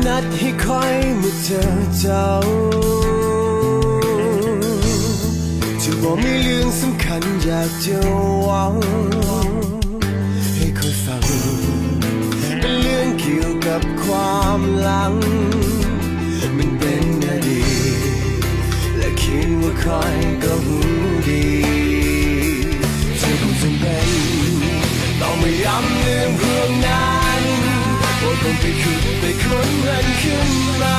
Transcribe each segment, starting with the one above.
นัดให้คอยมาเจอเจ้าจะบอกมีเรื่องสำคัญอยากจะเว้าให้คอยฟังเป็นเรื่องเกี่ยวกับความหลังมันเป็นอดีตและคิดว่าคอยก็หูดีเธอคงจำเป็นต้องไม่ย้ำเรื่องพวกนั้นว่าต้องไปขุดไปค้นมันขึ้นมา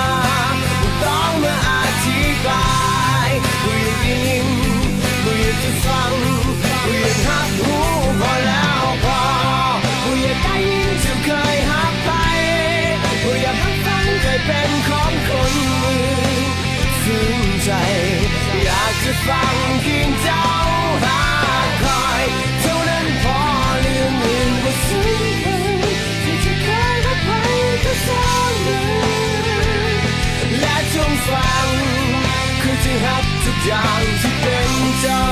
ว่าต้องมาอธิบายว่าอยากได้ยินว่าอยากจะฟังว่าอยากหักหูพอแล้วพอว่าอยากได้ยินจะเคยหักไปว่าอยากหักฟังเคยเป็นของคนอื่นซึ้งใจอยากจะฟังเพียงเจ้าหาคอยเท่านั้นพอเรื่องอื่นว่าซึ้งที่จะเคยรักใครก็สร้างเลยและจงฟังคือจะหักทุกอย่างที่เป็นเจ้า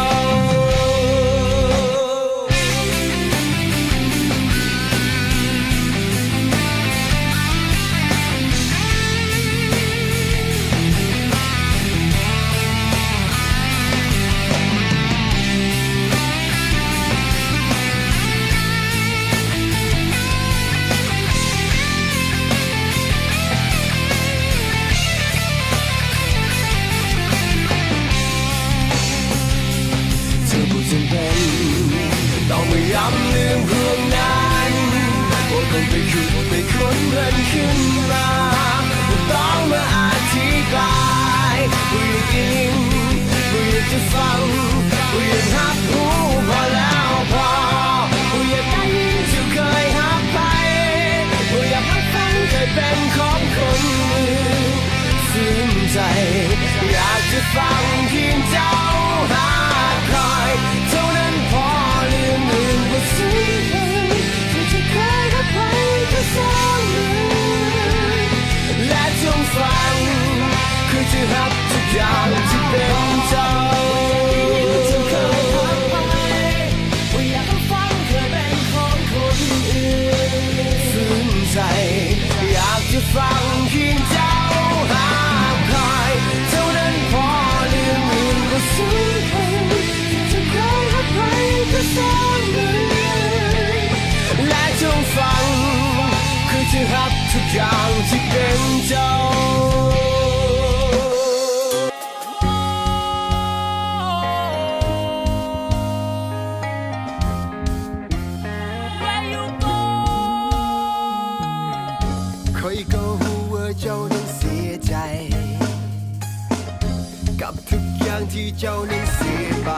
ต้องไม่ย้ำเรื่องพวกนั้นว่าต้องไปขุดไปค้นมันขึ้นมาว่าต้องมาอธิบายว่าอยากได้ยินว่าอยากจะฟังว่าอยากหักหูพอแล้วพอว่าอยากได้ยินจะเคยหักไปว่าอยากหักฟังเคยเป็นของคนอื่นซึ้งใจอยากจะฟังเพียงเจ้าหาคอยเท่านั้นพอเรื่องอื่นว่าซึ้งที่จะเคยรักใครก็สร้างเลยและจงฟังคือจะหักทุกอย่างที่เป็นเจ้าจงเคยหักไปว่าอยากให้ฟังเคยเป็นของคนอื่นซึ้งใจอยากจะฟังเพียงเจ้าหาคอยเท่านั้นพอเรื่องอื่นว่าซึ้งจะเคยรักใครก็สร้างเลยและจงฟังคือจะหักทุกอย่างที่เป็นเจ้าคอยก็หูว่าเจ้านั้นเสียใจกับทุกอย่างที่เจ้านั้นเสียไป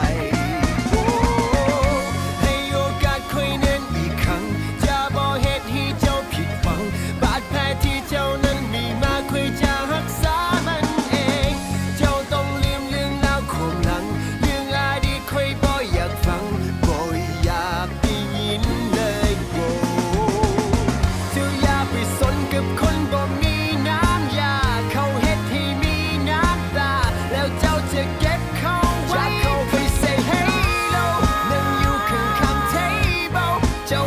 ให้โอกาสคอยเน้นอีกครั้งจะบอกเหตุให้เจ้าผิดหวังบาดแผลที่เจ้านั้นมีมาคอยจะรักษามันเองเจ้าต้องลืมเรื่องราวความหลังเรื่องอดีตคอยบ่อยากฟังบ่อยากได้ยินเลยเจ้าอย่าไปสนกับคนบ่มีน้ำยาเขาเฮ็ดให้มีน้ำตาแล้วเจ้าจะเก็บเขาไว้ไป say hello นั่งอยู่ข้างๆ table เจ้า